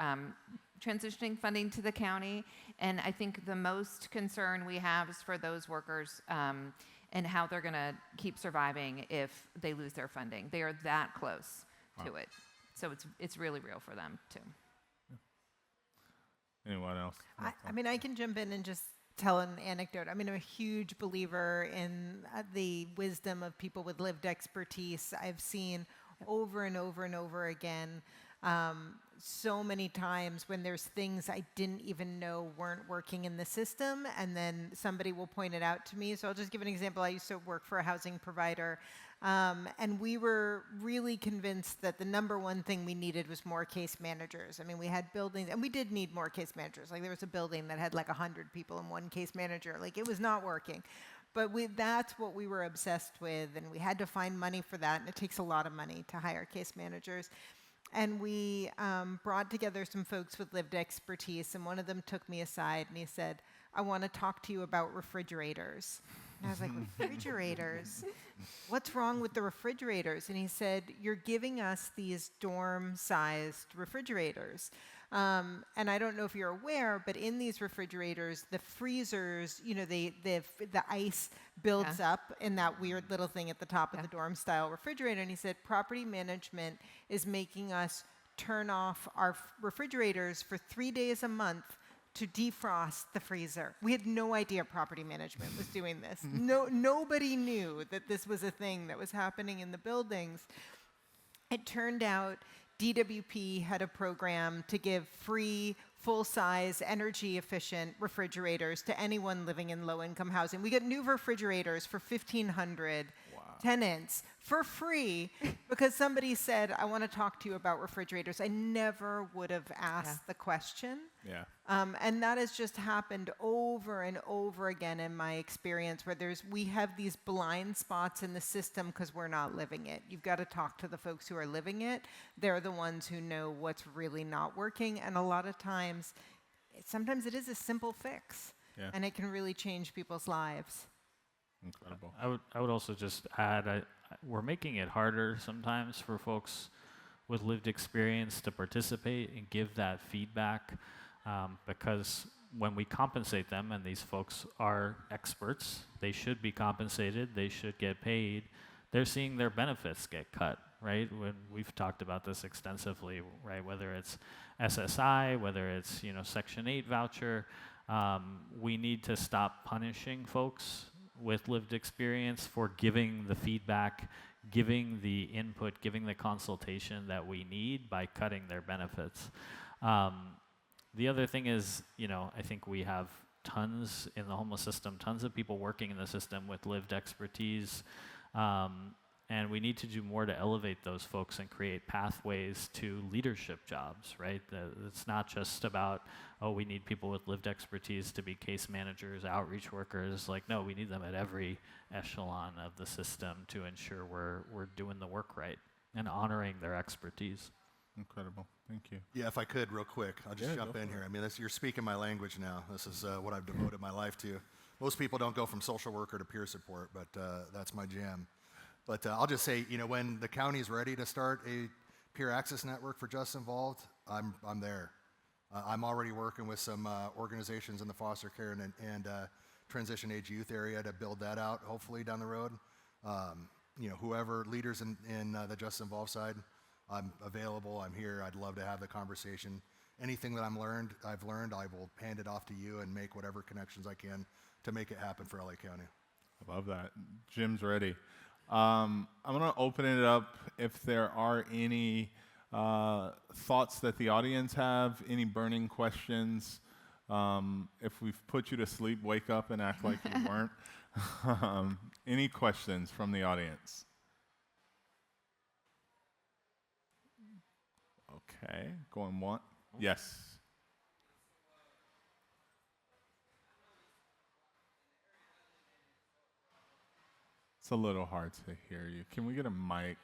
transitioning funding to the county, and I think the most concern we have is for those workers and how they're going to keep surviving if they lose their funding. They are that close to it. So it's really real for them, too. Anyone else? I mean, I can jump in and just tell an anecdote. I mean, I'm a huge believer in the wisdom of people with lived expertise. I've seen over and over and over again so many times when there's things I didn't even know weren't working in the system, and then somebody will point it out to me. So I'll just give an example. I used to work for a housing provider, and we were really convinced that the number one thing we needed was more case managers. I mean, we had buildings, and we did need more case managers. Like, there was a building that had like 100 people and one case manager. Like, it was not working. But that's what we were obsessed with, and we had to find money for that, and it takes a lot of money to hire case managers. And we brought together some folks with lived expertise, and one of them took me aside, and he said, "I want to talk to you about refrigerators." And I was like, "Refrigerators? What's wrong with the refrigerators?" And he said, "You're giving us these dorm-sized refrigerators. And I don't know if you're aware, but in these refrigerators, the freezers, the ice builds up in that weird little thing at the top of the dorm-style refrigerator." And he said, "Property management is making us turn off our refrigerators for 3 days a month to defrost the freezer." We had no idea property management was doing this. Nobody knew that this was a thing that was happening in the buildings. It turned out DWP had a program to give free, full-size, energy-efficient refrigerators to anyone living in low-income housing. We get new refrigerators for 1,500 tenants for free because somebody said, "I want to talk to you about refrigerators." I never would have asked the question. Yeah. And that has just happened over and over again in my experience, where we have these blind spots in the system because we're not living it. You've got to talk to the folks who are living it. They're the ones who know what's really not working. And a lot of times, sometimes it is a simple fix, and it can really change people's lives. Incredible. I would also just add, we're making it harder sometimes for folks with lived experience to participate and give that feedback, because when we compensate them, and these folks are experts, they should be compensated, they should get paid, they're seeing their benefits get cut, right? When we've talked about this extensively, right? Whether it's SSI, whether it's Section 8 voucher, we need to stop punishing folks with lived experience for giving the feedback, giving the input, giving the consultation that we need by cutting their benefits. The other thing is, I think we have tons in the homeless system, tons of people working in the system with lived expertise, And we need to do more to elevate those folks and create pathways to leadership jobs, right? It's not just about, oh, we need people with lived expertise to be case managers, outreach workers. Like, no, we need them at every echelon of the system to ensure we're doing the work right and honoring their expertise. Incredible. Thank you. Yeah, if I could, real quick, I'll just jump in here. I mean, you're speaking my language now. This is what I've devoted my life to. Most people don't go from social worker to peer support, but that's my jam. But I'll just say, when the county's ready to start a peer access network for Just Involved, I'm there. I'm already working with some organizations in the foster care and transition age youth area to build that out, hopefully down the road. Whoever leaders in the Just Involved side, I'm available. I'm here. I'd love to have the conversation. Anything that I've learned, I will hand it off to you and make whatever connections I can to make it happen for LA County. I love that. Jim's ready. I'm going to open it up if there are any thoughts that the audience have, any burning questions. If we've put you to sleep, wake up and act like you weren't. Any questions from the audience? Okay, going one. Yes. It's a little hard to hear you. Can we get a mic?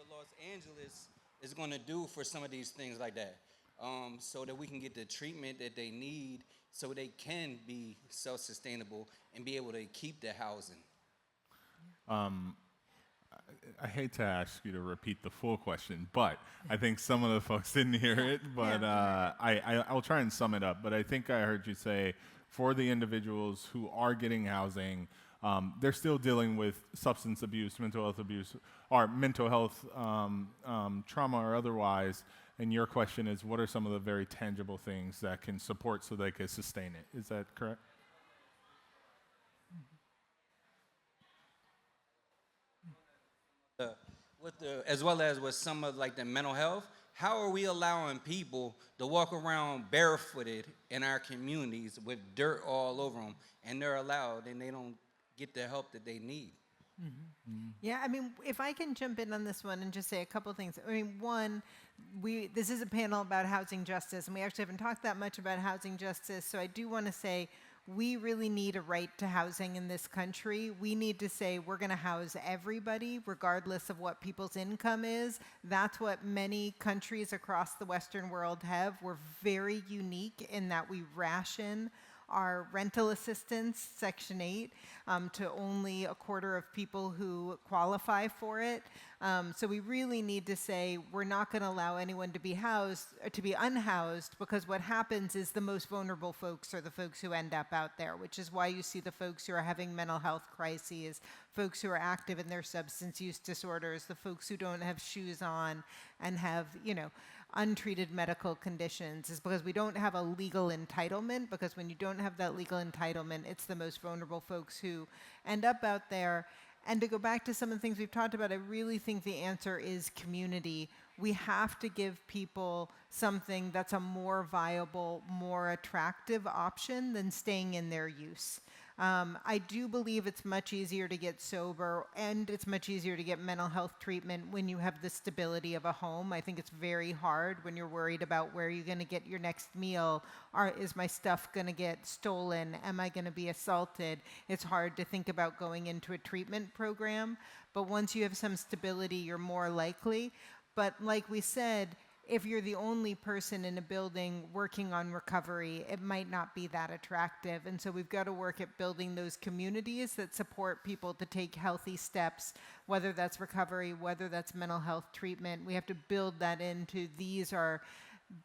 Los Angeles is going to do for some of these things like that, so that we can get the treatment that they need so they can be self-sustainable and be able to keep the housing. I hate to ask you to repeat the full question, but I think some of the folks didn't hear it, but I'll try and sum it up. But I think I heard you say for the individuals who are getting housing, they're still dealing with substance abuse, or mental health trauma or otherwise. And your question is, what are some of the very tangible things that can support so they can sustain it? Is that correct? As well as with some of like the mental health, how are we allowing people to walk around barefooted in our communities with dirt all over them, and they're allowed and they don't get the help that they need? Yeah, I mean, if I can jump in on this one and just say a couple things. I mean, one, this is a panel about housing justice, and we actually haven't talked that much about housing justice, so I do want to say we really need a right to housing in this country. We need to say we're going to house everybody, regardless of what people's income is. That's what many countries across the Western world have. We're very unique in that we ration our rental assistance, Section 8, to only a quarter of people who qualify for it. So we really need to say we're not going to allow anyone to be unhoused, because what happens is the most vulnerable folks are the folks who end up out there, which is why you see the folks who are having mental health crises, folks who are active in their substance use disorders, the folks who don't have shoes on and have, untreated medical conditions, is because we don't have a legal entitlement, because when you don't have that legal entitlement, it's the most vulnerable folks who end up out there. And to go back to some of the things we've talked about, I really think the answer is community. We have to give people something that's a more viable, more attractive option than staying in their use. I do believe it's much easier to get sober, and it's much easier to get mental health treatment when you have the stability of a home. I think it's very hard when you're worried about where you're going to get your next meal. Is my stuff going to get stolen? Am I going to be assaulted? It's hard to think about going into a treatment program. But once you have some stability, you're more likely. But like we said, if you're the only person in a building working on recovery, it might not be that attractive. And so we've got to work at building those communities that support people to take healthy steps, whether that's recovery, whether that's mental health treatment. We have to build that into, these are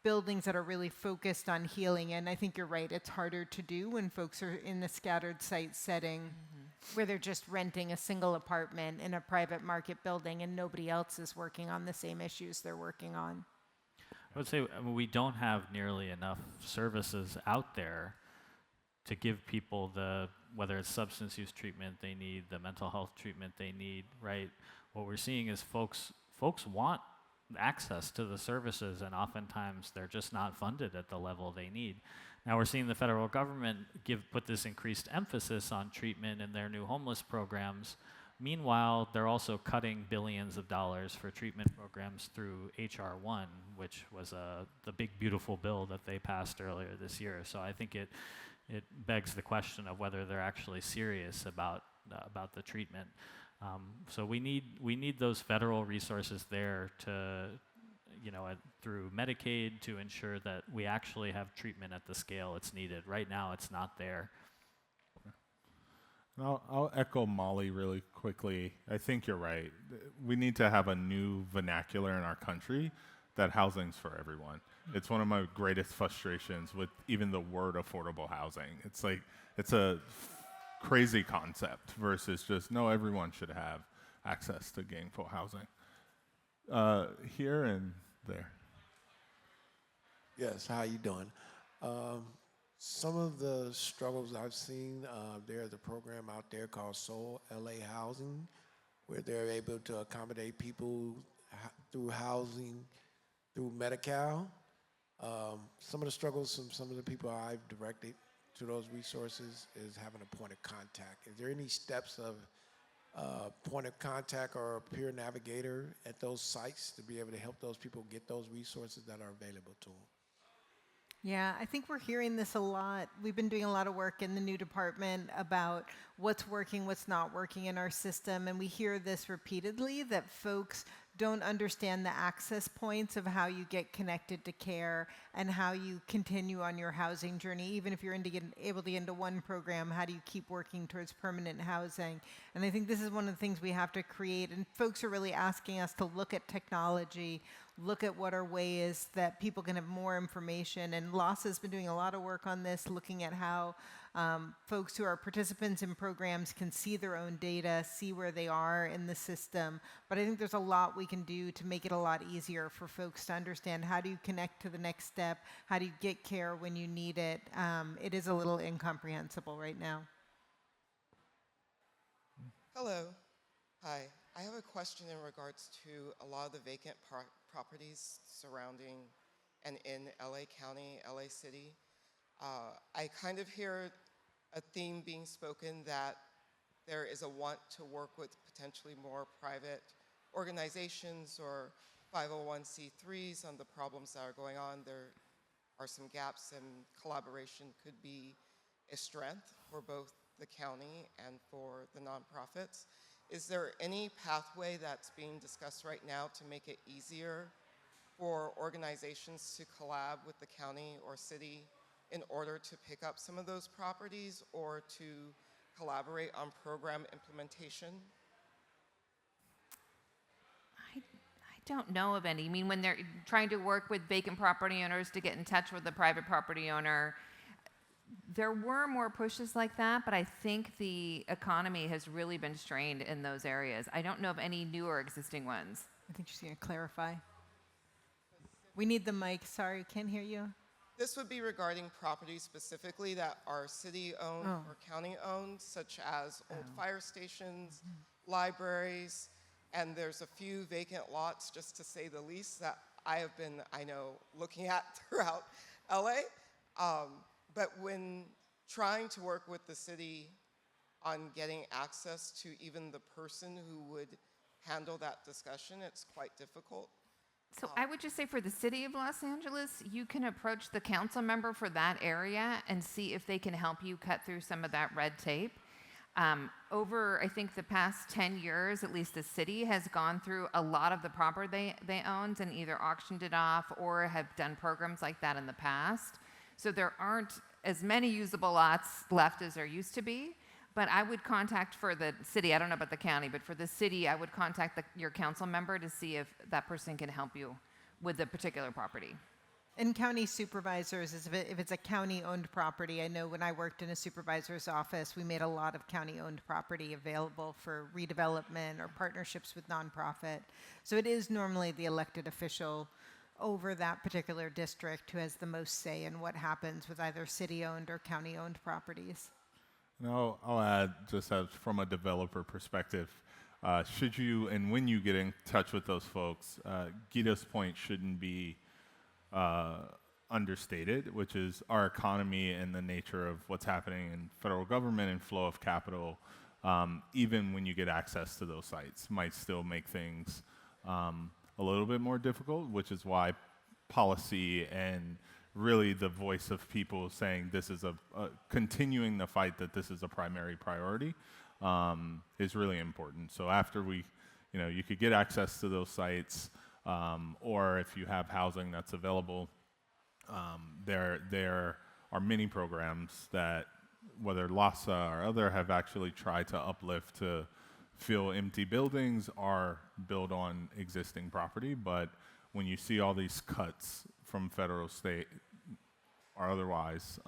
buildings that are really focused on healing. And I think you're right, it's harder to do when folks are in the scattered site setting. where they're just renting a single apartment in a private market building and nobody else is working on the same issues they're working on. I would say we don't have nearly enough services out there to give people whether it's substance use treatment they need, the mental health treatment they need, right? What we're seeing is folks want access to the services, and oftentimes they're just not funded at the level they need. Now we're seeing the federal government put this increased emphasis on treatment in their new homeless programs. Meanwhile, they're also cutting billions of dollars for treatment programs through H.R. 1, which was the big beautiful bill that they passed earlier this year. So I think it begs the question of whether they're actually serious about the treatment. So we need those federal resources there to, through Medicaid, to ensure that we actually have treatment at the scale it's needed. Right now, it's not there. I'll echo Molly really quickly. I think you're right. We need to have a new vernacular in our country that housing's for everyone. It's one of my greatest frustrations with even the word affordable housing. It's like, it's a crazy concept versus just, no, everyone should have access to gainful housing. Here and there. Yes, how you doing? Some of the struggles I've seen, there's a program out there called Soul LA Housing, where they're able to accommodate people through housing, through Medi-Cal. Some of the struggles from some of the people I've directed to those resources is having a point of contact. Is there any steps of point of contact or a peer navigator at those sites to be able to help those people get those resources that are available to them? Yeah, I think we're hearing this a lot. We've been doing a lot of work in the new department about what's working, what's not working in our system, and we hear this repeatedly, that folks don't understand the access points of how you get connected to care and how you continue on your housing journey. Even if you're able to get into one program, how do you keep working towards permanent housing? And I think this is one of the things we have to create, and folks are really asking us to look at technology, look at what our way is that people can have more information. And LASA has been doing a lot of work on this, looking at how folks who are participants in programs can see their own data, see where they are in the system. But I think there's a lot we can do to make it a lot easier for folks to understand how do you connect to the next step, how do you get care when you need it. It is a little incomprehensible right now. Hello. Hi. I have a question in regards to a lot of the vacant properties surrounding and in LA County, LA City. I kind of hear a theme being spoken that there is a want to work with potentially more private organizations or 501c3s on the problems that are going on. There are some gaps, and collaboration could be a strength for both the county and for the nonprofits. Is there any pathway that's being discussed right now to make it easier for organizations to collab with the county or city in order to pick up some of those properties or to collaborate on program implementation? I don't know of any. I mean, when they're trying to work with vacant property owners to get in touch with the private property owner, there were more pushes like that, but I think the economy has really been strained in those areas. I don't know of any new or existing ones. I think she's going to clarify. We need the mic. Sorry, can't hear you. This would be regarding properties specifically that are city-owned or county-owned, such as old fire stations, libraries, and there's a few vacant lots, just to say the least, that I have been, looking at throughout LA. But when trying to work with the city on getting access to even the person who would handle that discussion, it's quite difficult. So I would just say for the city of Los Angeles, you can approach the council member for that area and see if they can help you cut through some of that red tape. Over, I think, the past 10 years, at least the city has gone through a lot of the property they owned and either auctioned it off or have done programs like that in the past. So there aren't as many usable lots left as there used to be. But I would contact for the city, I don't know about the county, but for the city, I would contact your council member to see if that person can help you with the particular property. And county supervisors, if it's a county-owned property, I know when I worked in a supervisor's office, we made a lot of county-owned property available for redevelopment or partnerships with nonprofit. So it is normally the elected official over that particular district who has the most say in what happens with either city-owned or county-owned properties. And I'll add, just as from a developer perspective, should you and when you get in touch with those folks, Guido's point shouldn't be understated, which is our economy and the nature of what's happening in federal government and flow of capital, even when you get access to those sites, might still make things a little bit more difficult, which is why policy and really the voice of people saying this is continuing the fight that this is a primary priority is really important. So after you could get access to those sites, or if you have housing that's available, there are many programs that, whether LASA or other, have actually tried to uplift to fill empty buildings or build on existing property. But when you see all these cuts from federal, state, or otherwise,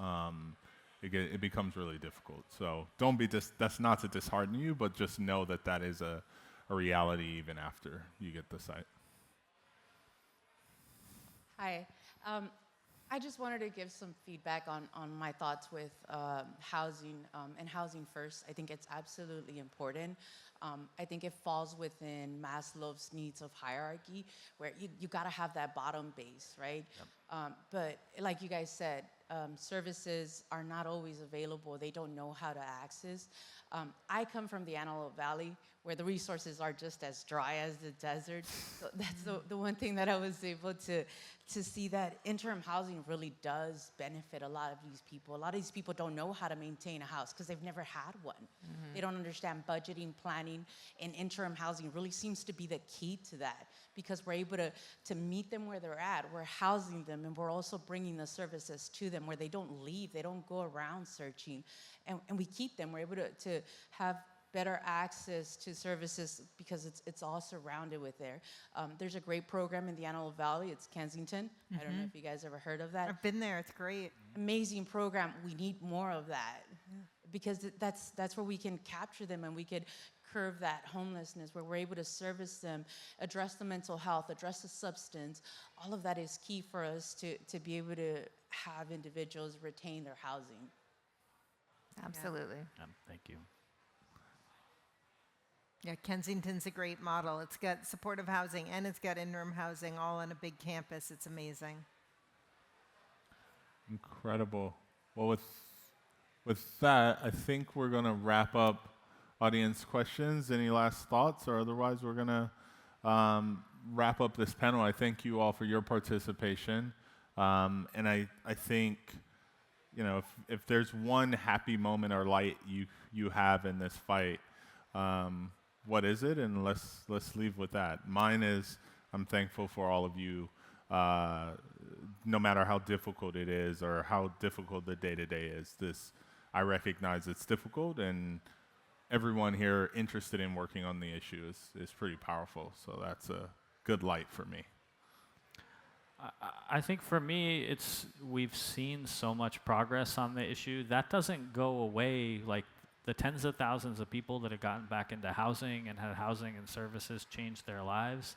it becomes really difficult. So don't be that's not to dishearten you, but just know that that is a reality even after you get the site. Hi. I just wanted to give some feedback on my thoughts with housing and housing first. I think it's absolutely important. I think it falls within Maslow's needs of hierarchy, where you got to have that bottom base, right? Yep. But like you guys said, services are not always available. They don't know how to access. I come from the Antelope Valley, where the resources are just as dry as the desert. So that's the one thing that I was able to see, that interim housing really does benefit a lot of these people. A lot of these people don't know how to maintain a house because they've never had one. Mm-hmm. They don't understand budgeting, planning, and interim housing really seems to be the key to that, because we're able to meet them where they're at. We're housing them, and we're also bringing the services to them where they don't leave. They don't go around searching. And we keep them. We're able to have better access to services because it's all surrounded with there. There's a great program in the Antelope Valley. It's Kensington. Mm-hmm. I don't know if you guys ever heard of that. I've been there. It's great. Amazing program. We need more of that, because that's where we can capture them and we could curb that homelessness, where we're able to service them, address the mental health, address the substance. All of that is key for us to be able to have individuals retain their housing. Absolutely. Thank you. Yeah, Kensington's a great model. It's got supportive housing and it's got interim housing all on a big campus. It's amazing. Incredible. Well, with that, I think we're going to wrap up audience questions. Any last thoughts? Or otherwise, we're going to wrap up this panel. I thank you all for your participation. And I think, if there's one happy moment or light you have in this fight, what is it? And let's leave with that. Mine is, I'm thankful for all of you, no matter how difficult it is or how difficult the day-to-day is. I recognize it's difficult, and everyone here interested in working on the issue is pretty powerful. So that's a good light for me. I think for me, we've seen so much progress on the issue. That doesn't go away. Like the tens of thousands of people that have gotten back into housing and had housing and services change their lives,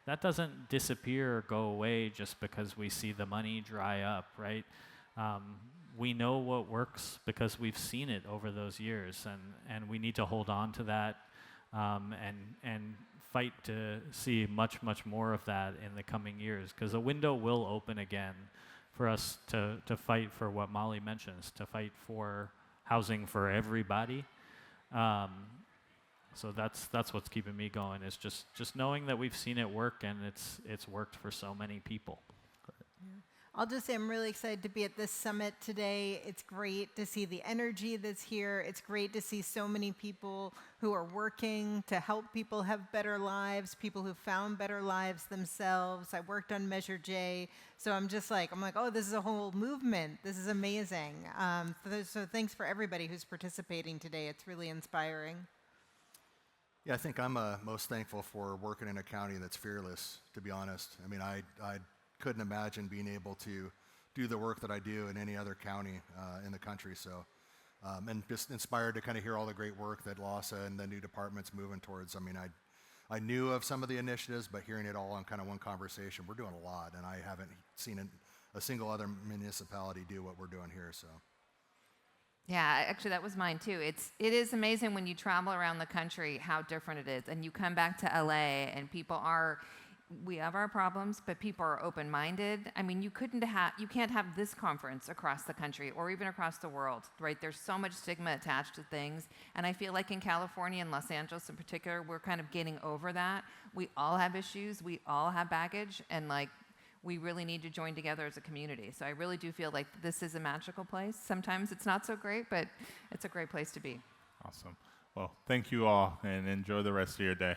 that doesn't disappear or go away just because we see the money dry up, right? We know what works because we've seen it over those years, and we need to hold on to that and fight to see much, much more of that in the coming years, because a window will open again for us to fight for what Molly mentions, to fight for housing for everybody. So that's what's keeping me going, is just knowing that we've seen it work, and it's worked for so many people. I'll just say I'm really excited to be at this summit today. It's great to see the energy that's here. It's great to see so many people who are working to help people have better lives, people who found better lives themselves. I worked on Measure J, so I'm like, oh, this is a whole movement. This is amazing. So thanks for everybody who's participating today. It's really inspiring. Yeah, I think I'm most thankful for working in a county that's fearless, to be honest. I mean, I couldn't imagine being able to do the work that I do in any other county in the country. So, and just inspired to kind of hear all the great work that LASA and the new department's moving towards. I mean, I knew of some of the initiatives, but hearing it all in kind of one conversation, we're doing a lot, and I haven't seen a single other municipality do what we're doing here. So. Yeah, actually, that was mine too. It is amazing when you travel around the country how different it is, and you come back to LA, and we have our problems, but people are open-minded. I mean, you can't have this conference across the country or even across the world, right? There's so much stigma attached to things, and I feel like in California and Los Angeles in particular, we're kind of getting over that. We all have issues, we all have baggage, and like, we really need to join together as a community. So I really do feel like this is a magical place. Sometimes it's not so great, but it's a great place to be. Awesome. Well, thank you all, and enjoy the rest of your day.